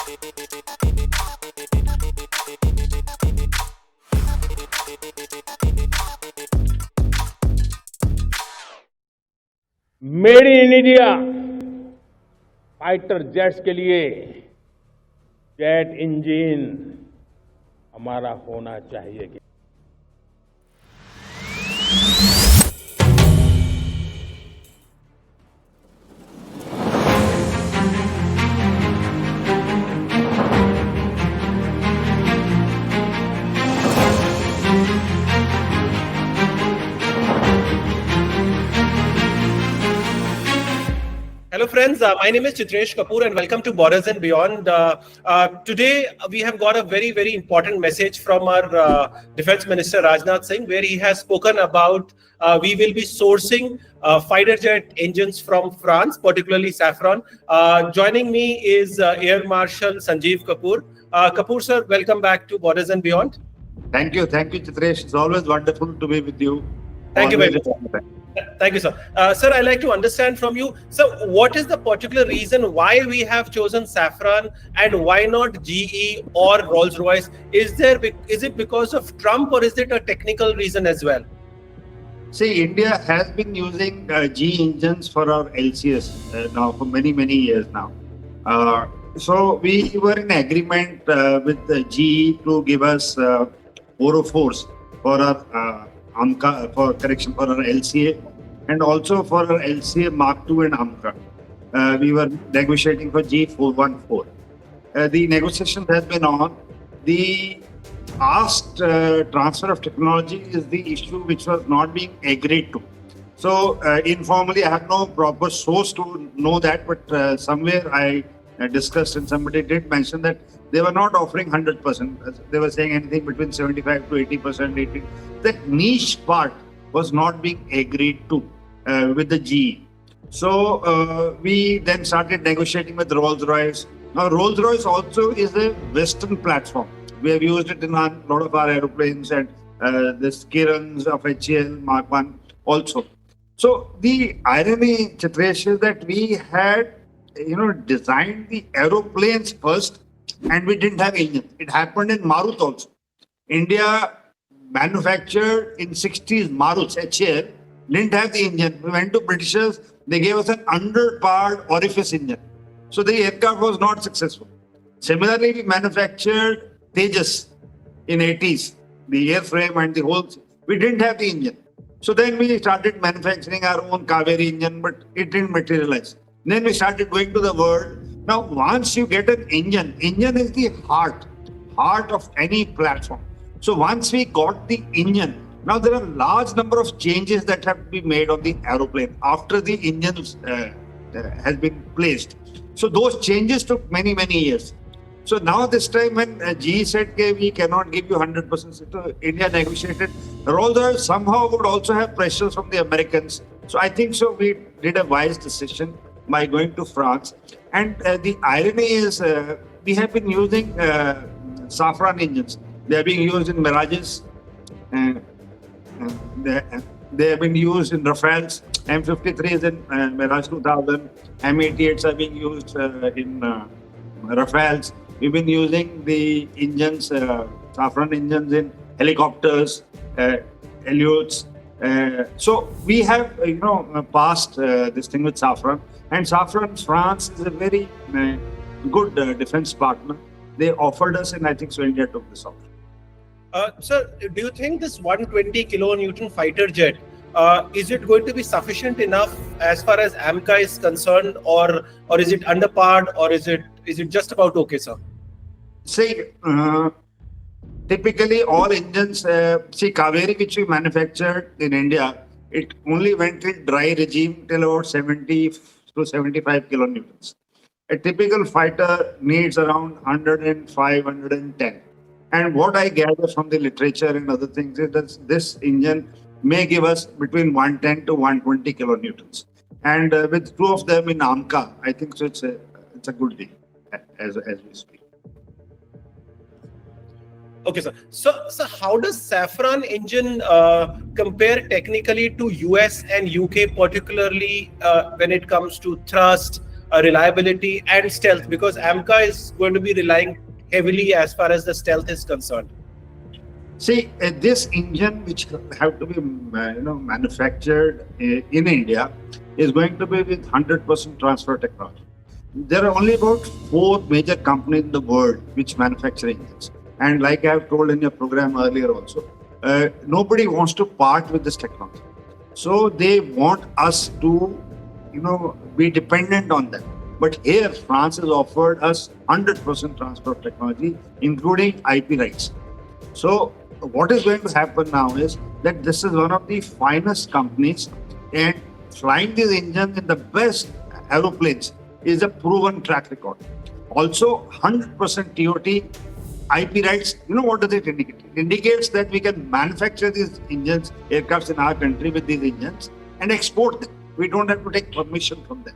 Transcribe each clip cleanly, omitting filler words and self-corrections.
Made in India fighter jets के लिए jet engine हमारा होना चाहिए। Hello friends, my name is 𝐁𝐿 and welcome to Borders and Beyond. Today we have got a very important message from our Defense Minister Rajnath Singh, where he has spoken about we will be sourcing fighter jet engines from France, particularly Safran. Joining me is Air Marshal Sanjeev Kapoor. Kapoor sir, welcome back to Borders and Beyond. Thank you 𝐁𝐿. It's always wonderful to be with you. Thank you very much. Thank you, sir. Sir, I'd like to understand from you, sir, what is the particular reason why we have chosen Safran and why not GE or Rolls-Royce? Is it because of Trump or is it a technical reason as well? See, India has been using GE engines for our LCS now for many years now. So we were in agreement with GE to give us 404s for our AMCA, for our LCA, and also for our LCA Mark II and AMCA. We were negotiating for G414. The negotiation has been on. The asked transfer of technology is the issue which was not being agreed to. So informally, I have no proper source to know that, but somewhere I discussed and somebody did mention that they were not offering 100%. They were saying anything between 75 to 80%. That niche part was not being agreed to with the GE. So we then started negotiating with Rolls-Royce. Now Rolls-Royce also is a Western platform. We have used it in a lot of our aeroplanes and the Kirans of HAL Mark I also. So the irony, 𝐁𝐿, is that we had designed the aeroplanes first and we didn't have engines. It happened in Marut also. India manufactured in 60s Maruts, HAL, didn't have the engine. We went to Britishers, they gave us an underpowered orifice engine. So the aircraft was not successful. Similarly, we manufactured Tejas in 80s, the airframe and the whole, we didn't have the engine. So then we started manufacturing our own Kaveri engine, but it didn't materialize. Then we started going to the world. Now, once you get an engine is the heart of any platform. So once we got the engine, now there are a large number of changes that have to be made on the aeroplane after the engine has been placed. So those changes took many years. So now this time when GE said, okay, we cannot give you 100%, so India negotiated. Rolls-Royce somehow would also have pressures from the Americans. So I think so we did a wise decision by going to France. And the irony is we have been using Safran engines. They are being used in Mirages. They have been used in Rafales. M53 is in Mirage 2000. M88s are being used in Rafales. We've been using the engines, Safran engines in helicopters, Aleutes. So we have, passed this thing with Safran. And Safran France is a very good defense partner. They offered us, and I think so India took this offer. Sir, do you think this 120 kilonewton fighter jet, is it going to be sufficient enough as far as AMCA is concerned, or is it underpowered, or is it just about okay, sir? See, typically all engines, Kaveri, which we manufactured in India, it only went in dry regime till about 70 to 75 kilonewtons. A typical fighter needs around 105, 110. And what I gather from the literature and other things is that this engine may give us between 110 to 120 kilonewtons. And with two of them in AMCA, I think so it's a good deal as we speak. Okay, sir. So how does Safran engine compare technically to US and UK, particularly when it comes to thrust, reliability and stealth? Because AMCA is going to be relying heavily as far as the stealth is concerned. See, this engine, which have to be manufactured in India, is going to be with 100% transfer technology. There are only about 4 major companies in the world which manufacture engines. And like I have told in your program earlier also, nobody wants to part with this technology. So they want us to, be dependent on them. But here, France has offered us 100% transfer of technology, including IP rights. So what is going to happen now is that this is one of the finest companies, and flying these engines in the best aeroplanes is a proven track record. Also, 100% TOT IP rights. What does it indicate? It indicates that we can manufacture these engines, aircrafts in our country with these engines and export them. We don't have to take permission from them.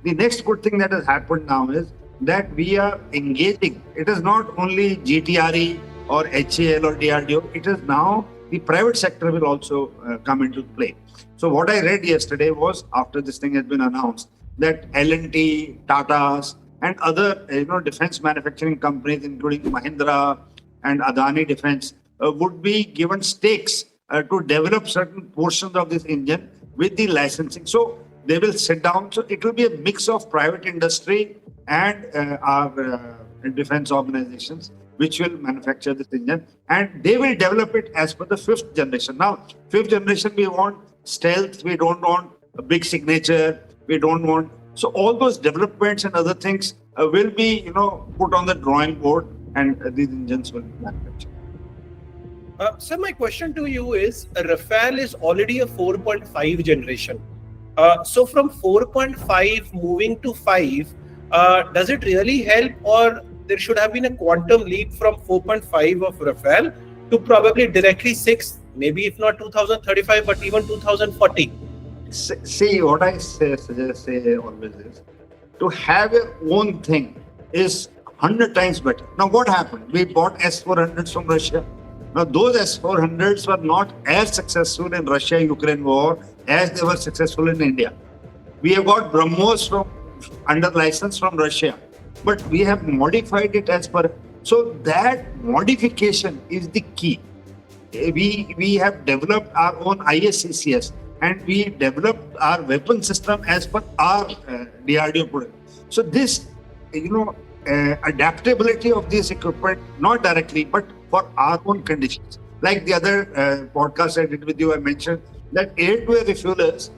The next good thing that has happened now is that we are engaging. It is not only GTRE or HAL or DRDO. It is now the private sector will also come into play. So what I read yesterday was, after this thing has been announced, that L&T, Tatas, and other defense manufacturing companies, including Mahindra and Adani Defense, would be given stakes to develop certain portions of this engine with the licensing. So they will sit down. So it will be a mix of private industry and our defense organizations which will manufacture this engine, and they will develop it as per the 5th generation. Now, 5th generation, we want stealth, we don't want a big signature, we don't want. So all those developments and other things will be, put on the drawing board, and these engines will be manufactured. So my question to you is, Rafale is already a 4.5 generation. So from 4.5 moving to 5, does it really help, or there should have been a quantum leap from 4.5 of Rafale to probably directly 6, maybe if not 2035, but even 2040? See, what I say always is, to have your own thing is 100 times better. Now, what happened? We bought S-400s from Russia. Now, those S-400s were not as successful in Russia-Ukraine war as they were successful in India. We have got BrahMos from under license from Russia, but we have modified it as per. So that modification is the key. We have developed our own ISCCS, and we developed our weapon system as per our DRDO product. So this, adaptability of this equipment, not directly, but for our own conditions. Like the other podcast I did with you, I mentioned that air-to-air refuelers,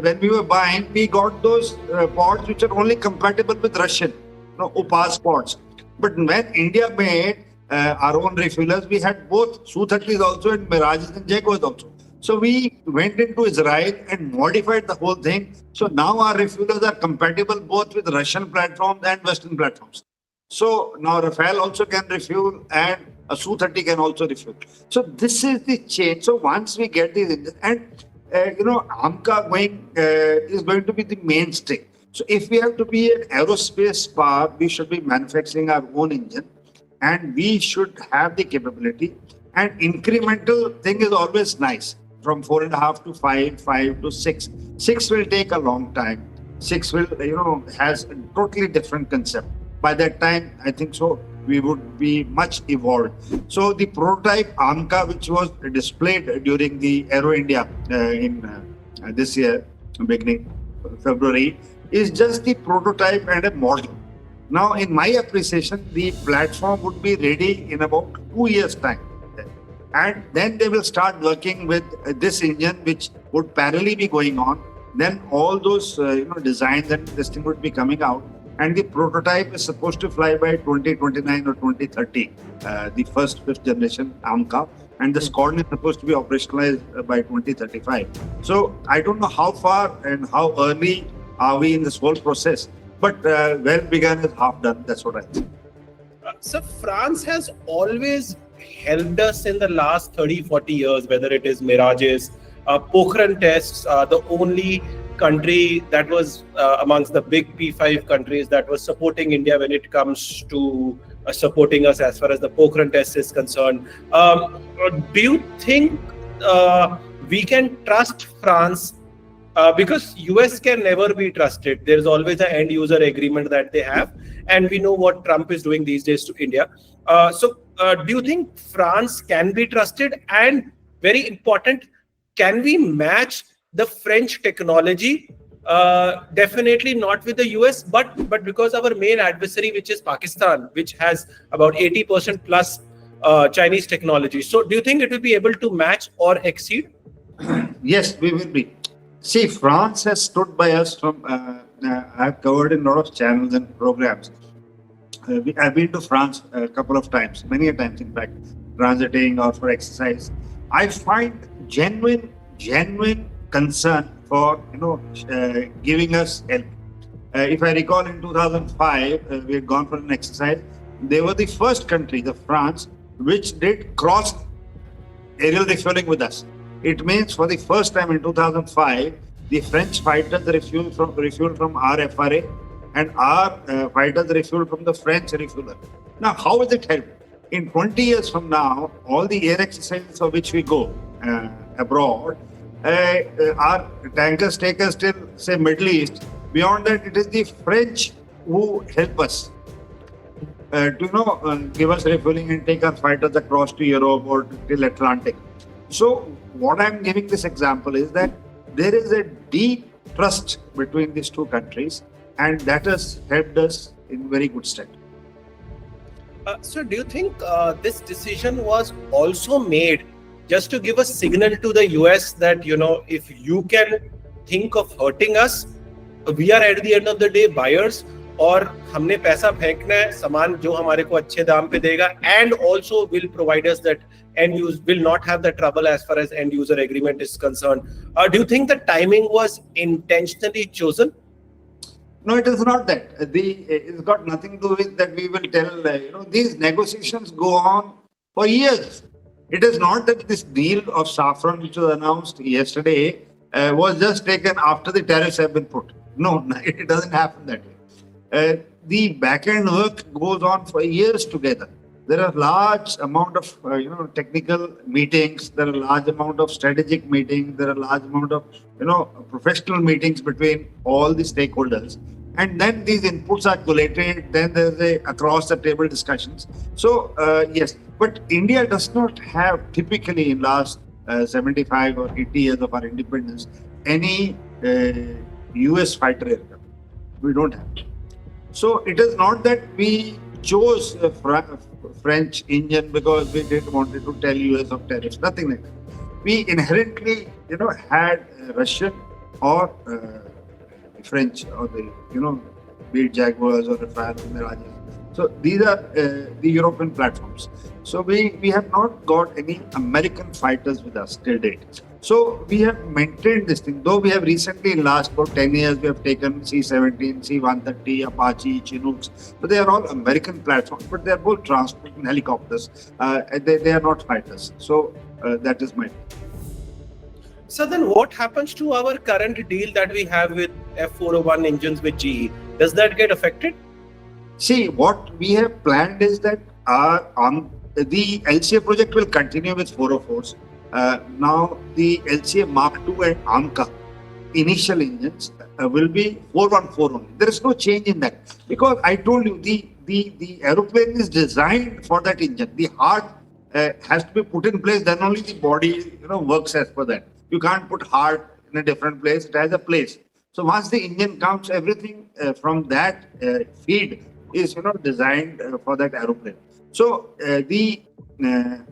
when we were buying, we got those pods which are only compatible with Russian, UPAS pods. But when India made our own refuelers, we had both Su-30s also and Mirages and Jaguars also. So we went into Israel and modified the whole thing. So now our refuelers are compatible both with Russian platforms and Western platforms. So now Rafale also can refuel, and a Su-30 can also refuel. So this is the change. So once we get these engines, and AMCA is going to be the mainstay. So if we have to be an aerospace power, we should be manufacturing our own engine, and we should have the capability. And incremental thing is always nice. From 4.5 to 5, 5 to 6. 6 will take a long time. 6 will, has a totally different concept. By that time, I think so, we would be much evolved. So the prototype AMCA, which was displayed during the Aero India in this year, beginning February, is just the prototype and a model. Now, in my appreciation, the platform would be ready in about 2 years' time. And then they will start working with this engine, which would parallelly be going on. Then all those designs and this thing would be coming out. And the prototype is supposed to fly by 2029 or 2030, the first 5th generation AMCA. And the squadron is supposed to be operationalized by 2035. So I don't know how far and how early are we in this whole process. But well begun is half done. That's what I think. So France has always helped us in the last 30-40 years, whether it is Mirages, Pokhran tests, the only country that was amongst the big P5 countries that was supporting India when it comes to supporting us as far as the Pokhran test is concerned. Do you think we can trust France because US can never be trusted. There is always an end user agreement that they have, and we know what Trump is doing these days to India. Do you think France can be trusted? And very important, can we match the French technology? Definitely not with the US, but because our main adversary, which is Pakistan, which has about 80% plus Chinese technology. So do you think it will be able to match or exceed? Yes, we will be. See, France has stood by us from, I've covered in a lot of channels and programs. I've been to France a couple of times, many a times in fact, transiting or for exercise. I find genuine concern for, giving us help. If I recall in 2005, we had gone for an exercise. They were the first country, the France, which did cross aerial refueling with us. It means for the first time in 2005, the French fighters refueled from our FRA, and our fighters refueled from the French refueler. Now, how is it helped? In 20 years from now, all the air exercises for which we go abroad, our tankers take us till, say, Middle East. Beyond that, it is the French who help us to give us refueling and take our fighters across to Europe or till Atlantic. So what I'm giving this example is that there is a deep trust between these two countries, and that has helped us in very good stead. So do you think this decision was also made just to give a signal to the US that, if you can think of hurting us, we are at the end of the day buyers, और हमने पैसा फेंकना है, सामान जो हमारे को अच्छे दाम पे देगा, and also will provide us that end use will not have the trouble as far as end user agreement is concerned. Do you think the timing was intentionally chosen? No, it is not that. It's got nothing to do with that. We will tell, these negotiations go on for years. It is not that this deal of Safran, which was announced yesterday, was just taken after the tariffs have been put. No, it doesn't happen that way. The back-end work goes on for years together. There are large amount of technical meetings. There are large amount of strategic meetings. There are large amount of professional meetings between all the stakeholders. And then these inputs are collated. Then there's across the table discussions. So yes, but India does not have typically in last 75 or 80 years of our independence any US fighter aircraft. We don't have. So it is not that we chose a French engine because we didn't want to tell US of tariffs, nothing like that. We inherently, had Russian or French or be it Jaguars or Rafale or Mirages. So these are the European platforms. So we have not got any American fighters with us till date. So we have maintained this thing, though we have recently in last about 10 years, we have taken C-17, C-130, Apache, Chinooks. So they are all American platforms, but they are both transport and helicopters. They are not fighters. So that is my. So then what happens to our current deal that we have with F401 engines with GE? Does that get affected? See, what we have planned is that the LCA project will continue with 404s. Now the LCA Mark II and AMCA initial engines will be 414 only. There is no change in that, because I told you the aeroplane is designed for that engine. The heart has to be put in place, then only the body works as per that. You can't put heart in a different place. It has a place. So once the engine comes, everything from that feed is designed for that aeroplane. So the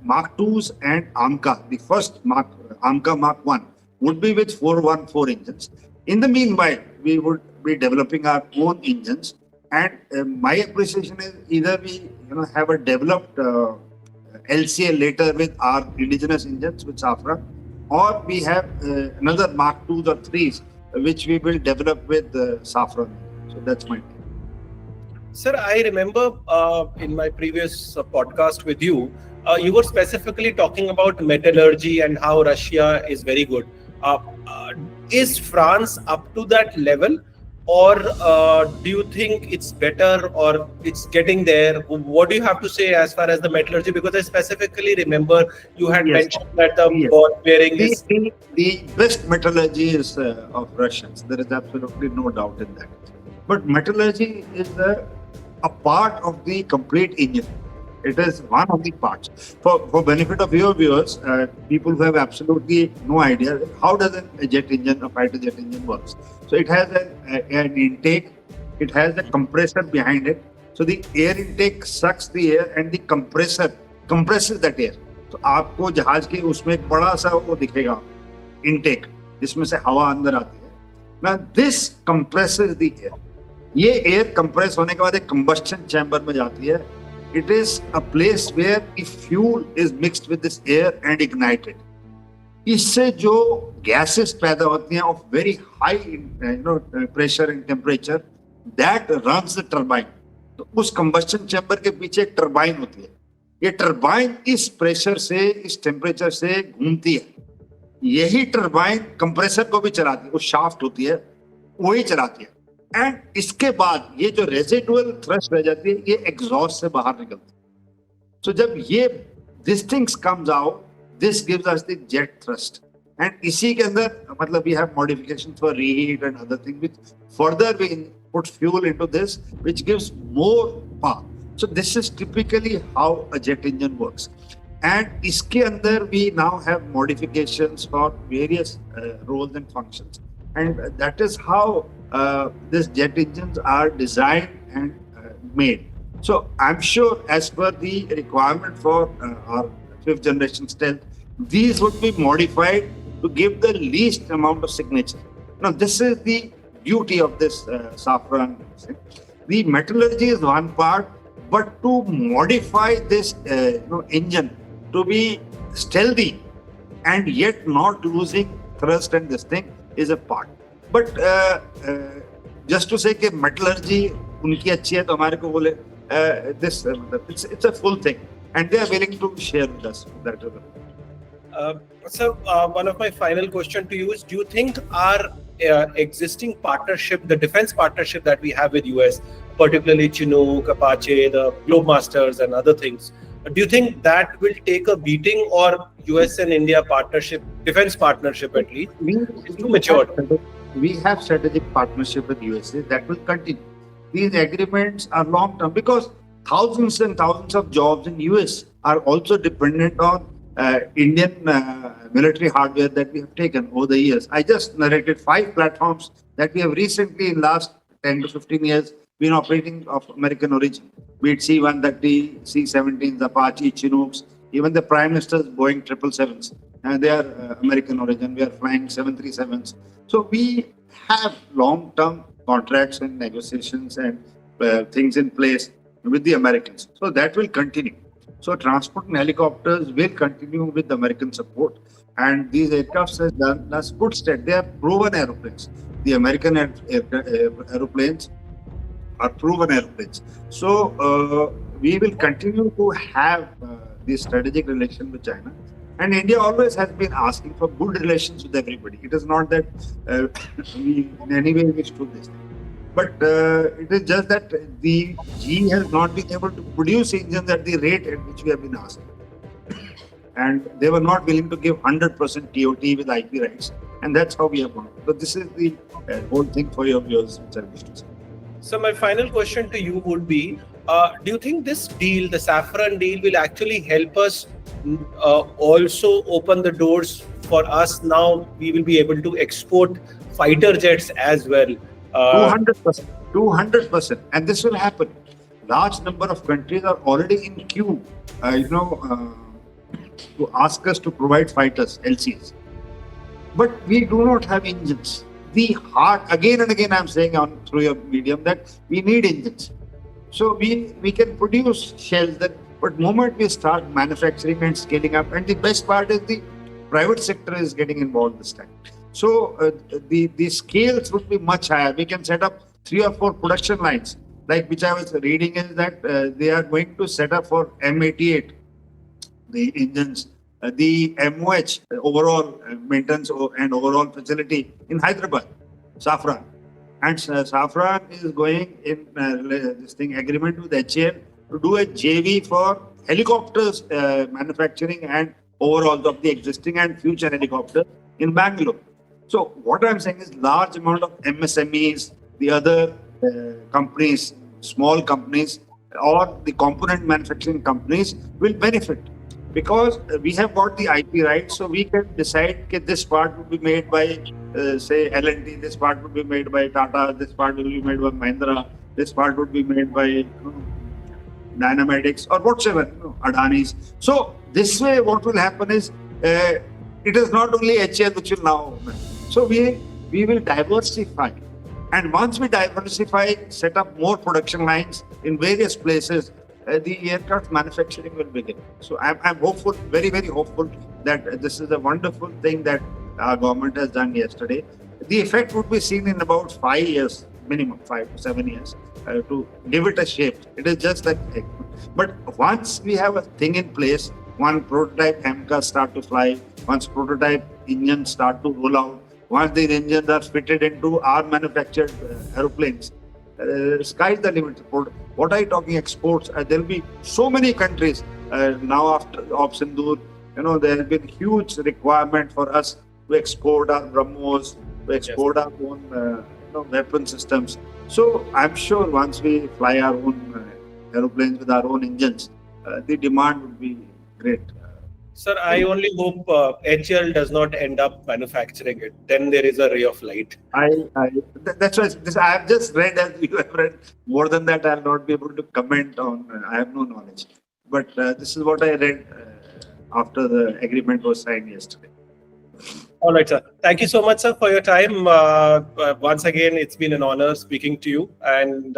Mark IIs and AMCA, the first AMCA Mark I would be with 414 engines. In the meanwhile, we would be developing our own engines, and my appreciation is either we have a developed LCA later with our indigenous engines with Safran, or we have another Mark IIs or IIIs which we will develop with Safran. So that's my. Sir, I remember in my previous podcast with you, you were specifically talking about metallurgy and how Russia is very good. Is France up to that level? or do you think it's better or it's getting there? What do you have to say as far as the metallurgy? Because I specifically remember you had Yes. mentioned that the Yes. ball bearing is. The best metallurgy is of Russians. There is absolutely no doubt in that. But metallurgy is a part of the complete engine. It is one of the parts. For benefit of your viewers, people who have absolutely no idea, how does a jet engine, a fighter jet engine works? So it has an intake, it has a compressor behind it. So the air intake sucks the air and the compressor compresses that air. तो आपको जहाज के उसमें एक बड़ा सा वो दिखेगा intake जिसमें से हवा अंदर आती है. Now this compresses the air. ये air compress होने के बाद एक combustion chamber में जाती है. It is a place where the fuel is mixed with this air and ignited. इससे जो gases पैदा होती हैं of very high pressure and temperature, that runs the turbine. तो उस combustion chamber के पीछे एक turbine होती है. ये टरबाइन इस प्रेशर से, इस टेम्परेचर से घूमती है. यही टरबाइन कंप्रेसर को भी चलाती है. वो शाफ्ट होती है, वही चलाती है. एंड इसके बाद ये जो रेजिडुअल थ्रस्ट रह जाती है, ये एग्जॉस्ट से बाहर निकलती है. सो जब ये this things comes out, this gives us the jet thrust. And इसी के अंदर मतलब we have modifications for reheat and other thing which further we put fuel into this which gives more power. So this is typically how a jet engine works. And iske andar we now have modifications for various roles and functions. And that is how these jet engines are designed and made. So I'm sure as per the requirement for our 5th generation stealth, these would be modified to give the least amount of signature. Now this is the beauty of this Safran. The metallurgy is one part, but to modify this engine to be stealthy and yet not losing thrust and this thing is a part. But just to say कि metallurgy उनकी अच्छी है तो हमारे को बोले this it's a full thing and they are willing to share with us that. So one of my final question to you is, do you think our existing partnership, the defense partnership that we have with US, particularly Chinook, Apache, the Globemasters and other things, do you think that will take a beating, or US and India partnership, defense partnership at least, is too mature? We have strategic partnership with USA that will continue. These agreements are long term because thousands and thousands of jobs in US are also dependent on Indian military hardware that we have taken over the years. I just narrated 5 platforms that we have recently in last 10 to 15 years been operating of American origin. Be it C-130, C-17s, Apache, Chinooks, even the Prime Minister's Boeing 777s. And they are American origin. We are flying 737s. So we have long-term contracts and negotiations and things in place with the Americans. So that will continue. So transport and helicopters will continue with American support. And these aircrafts have done us good stead. They are proven aeroplanes. The American aeroplanes are proven airplanes. So we will continue to have this strategic relation with China. And India always has been asking for good relations with everybody. It is not that we in any way wish to this. But it is just that the GE has not been able to produce engines at the rate at which we have been asking. And they were not willing to give 100% TOT with IP rights. And that's how we have gone. So this is the whole thing for your viewers, which I wish to say. So my final question to you would be, do you think this deal, the Safran deal, will actually help us also open the doors for us? Now we will be able to export fighter jets as well. 200%. 200%. And this will happen. Large number of countries are already in queue, to ask us to provide fighters, LCs. But we do not have engines. The heart, again and again, I'm saying through your medium that we need engines. So we can produce shells but moment we start manufacturing and scaling up, and the best part is the private sector is getting involved this time. So the scales would be much higher. We can set up 3 or 4 production lines, like which I was reading is that they are going to set up for M88, the engines, the MOH, overall maintenance and overall facility in Hyderabad, Safran. And Safran is going in this thing agreement with HAL to do a JV for helicopters manufacturing and overall of the existing and future helicopters in Bangalore. So what I'm saying is large amount of MSMEs, the other companies, small companies, or the component manufacturing companies will benefit because we have got the IP rights, so we can decide that this part will be made by say L&T, this part will be made by Tata, this part will be made by Mahindra, this part would be made by Dynamatics or whatever, Adani's. So this way what will happen is it is not only HAL which will now, so we will diversify. And once we diversify, set up more production lines in various places, the aircraft manufacturing will begin. So I'm hopeful, very, very hopeful that this is a wonderful thing that our government has done yesterday. The effect would be seen in about 5 years, minimum 5 to 7 years, to give it a shape. It is just like, but once we have a thing in place, one prototype AMCA start to fly, once prototype engines start to roll out, once the engines are fitted into our manufactured aeroplanes, sky's the limit. What are you talking exports? There will be so many countries now after Op Sindoor. There has been huge requirement for us to export our BrahMos, to export our own weapon systems. So I'm sure once we fly our own aeroplanes with our own engines, the demand would be great. Sir, I only hope HAL does not end up manufacturing it. Then there is a ray of light. That's why I have just read, as you have read. More than that, I'll not be able to comment on. I have no knowledge. But this is what I read after the agreement was signed yesterday. All right, sir. Thank you so much, sir, for your time. Once again, it's been an honor speaking to you. And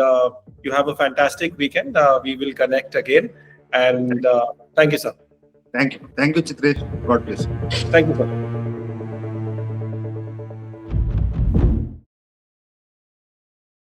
you have a fantastic weekend. We will connect again. And thank you, sir. Thank you. Thank you, Chitresh. God bless. Thank you, sir.